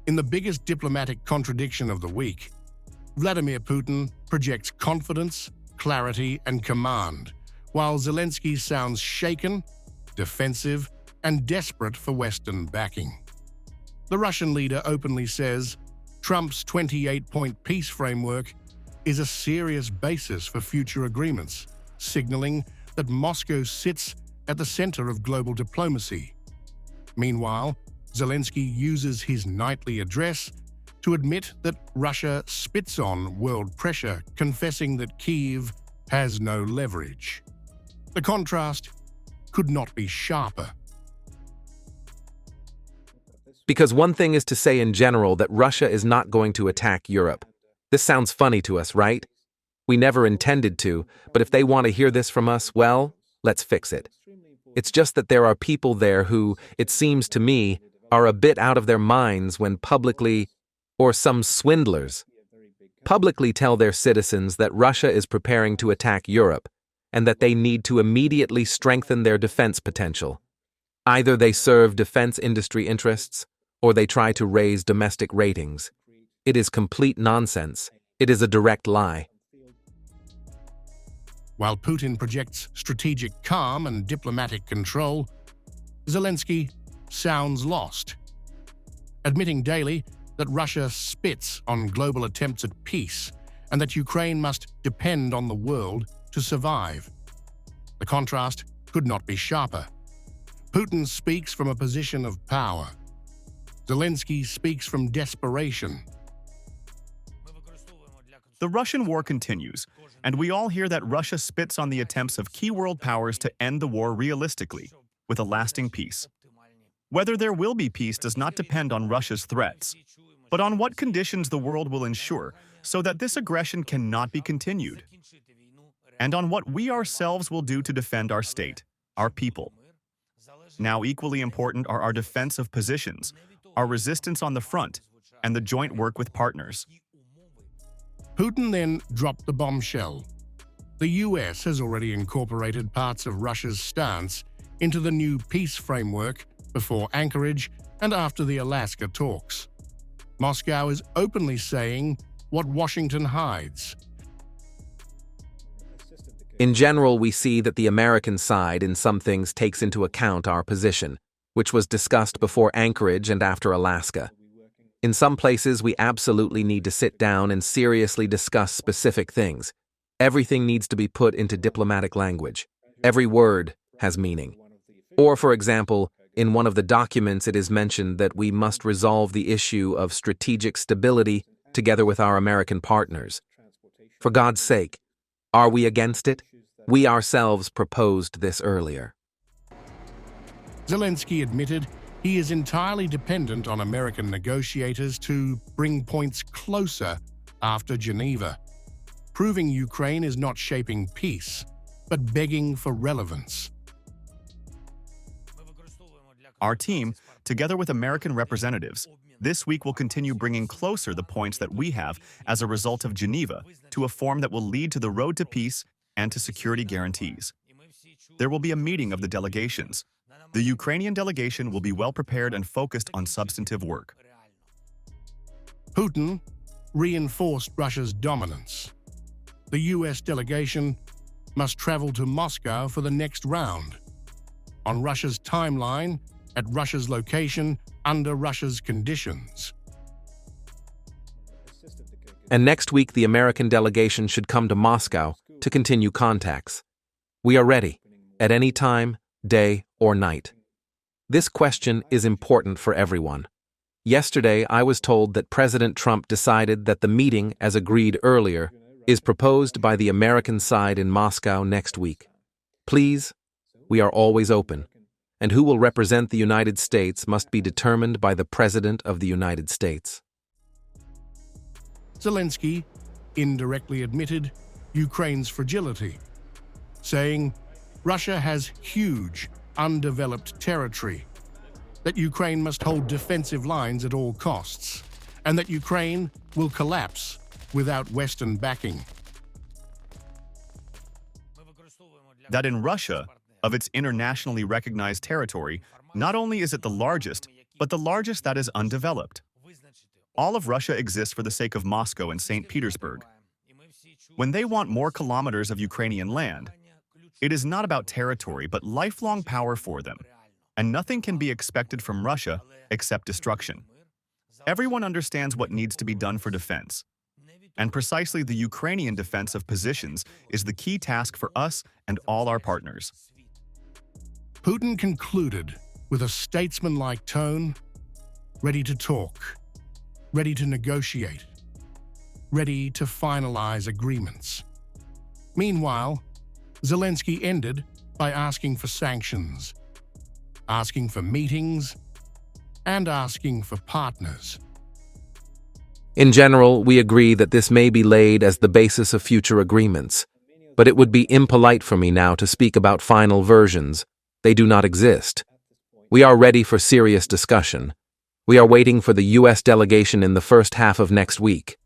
In the biggest diplomatic contradiction of the week, Vladimir Putin projects confidence, clarity, and command, while Zelensky sounds shaken, defensive, and desperate for Western backing. The Russian leader openly says Trump's 28-point peace framework is a serious basis for future agreements, signaling that Moscow sits at the center of global diplomacy. Meanwhile, Zelensky uses his nightly address to admit that Russia spits on world pressure, confessing that Kyiv has no leverage. The contrast could not be sharper. Because one thing is to say in general that Russia is not going to attack Europe. This sounds funny to us, right? We never intended to, but if they want to hear this from us, well, let's fix it. It's just that there are people there who, it seems to me, are a bit out of their minds when publicly, or some swindlers, publicly tell their citizens that Russia is preparing to attack Europe and that they need to immediately strengthen their defense potential. Either they serve defense industry interests, or they try to raise domestic ratings. It is complete nonsense. It is a direct lie. While Putin projects strategic calm and diplomatic control, Zelensky sounds lost, admitting daily that Russia spits on global attempts at peace and that Ukraine must depend on the world to survive. The contrast could not be sharper. Putin speaks from a position of power. Zelensky speaks from desperation. The Russian war continues, and we all hear that Russia spits on the attempts of key world powers to end the war realistically, with a lasting peace. Whether there will be peace does not depend on Russia's threats, but on what conditions the world will ensure so that this aggression cannot be continued, and on what we ourselves will do to defend our state, our people. Now equally important are our defensive positions, our resistance on the front, and the joint work with partners. Putin then dropped the bombshell. The US has already incorporated parts of Russia's stance into the new peace framework before Anchorage and after the Alaska talks. Moscow is openly saying what Washington hides. In general, we see that the American side in some things takes into account our position, which was discussed before Anchorage and after Alaska. In some places, we absolutely need to sit down and seriously discuss specific things. Everything needs to be put into diplomatic language. Every word has meaning. Or, for example, in one of the documents it is mentioned that we must resolve the issue of strategic stability together with our American partners. For God's sake, are we against it? We ourselves proposed this earlier. Zelensky admitted he is entirely dependent on American negotiators to bring points closer after Geneva, proving Ukraine is not shaping peace, but begging for relevance. Our team, together with American representatives, this week will continue bringing closer the points that we have as a result of Geneva to a form that will lead to the road to peace and to security guarantees. There will be a meeting of the delegations. The Ukrainian delegation will be well prepared and focused on substantive work. Putin reinforced Russia's dominance. The US delegation must travel to Moscow for the next round. On Russia's timeline, at Russia's location, under Russia's conditions. And next week, the American delegation should come to Moscow to continue contacts. We are ready, at any time, day or night. This question is important for everyone. Yesterday, I was told that President Trump decided that the meeting, as agreed earlier, is proposed by the American side in Moscow next week. Please, we are always open. And who will represent the United States must be determined by the President of the United States. Zelensky indirectly admitted Ukraine's fragility, saying Russia has huge, undeveloped territory, that Ukraine must hold defensive lines at all costs, and that Ukraine will collapse without Western backing. That in Russia, of its internationally recognized territory, not only is it the largest, but the largest that is undeveloped. all of Russia exists for the sake of Moscow and St. Petersburg. When they want more kilometers of Ukrainian land, it is not about territory but lifelong power for them. And nothing can be expected from Russia except destruction. Everyone understands what needs to be done for defense. And precisely the Ukrainian defense of positions is the key task for us and all our partners. Putin concluded with a statesmanlike tone, ready to talk, ready to negotiate, ready to finalize agreements. Meanwhile, Zelensky ended by asking for sanctions, asking for meetings, and asking for partners. In general, we agree that this may be laid as the basis of future agreements, but it would be impolite for me now to speak about final versions. They do not exist. We are ready for serious discussion. We are waiting for the U.S. delegation in the first half of next week.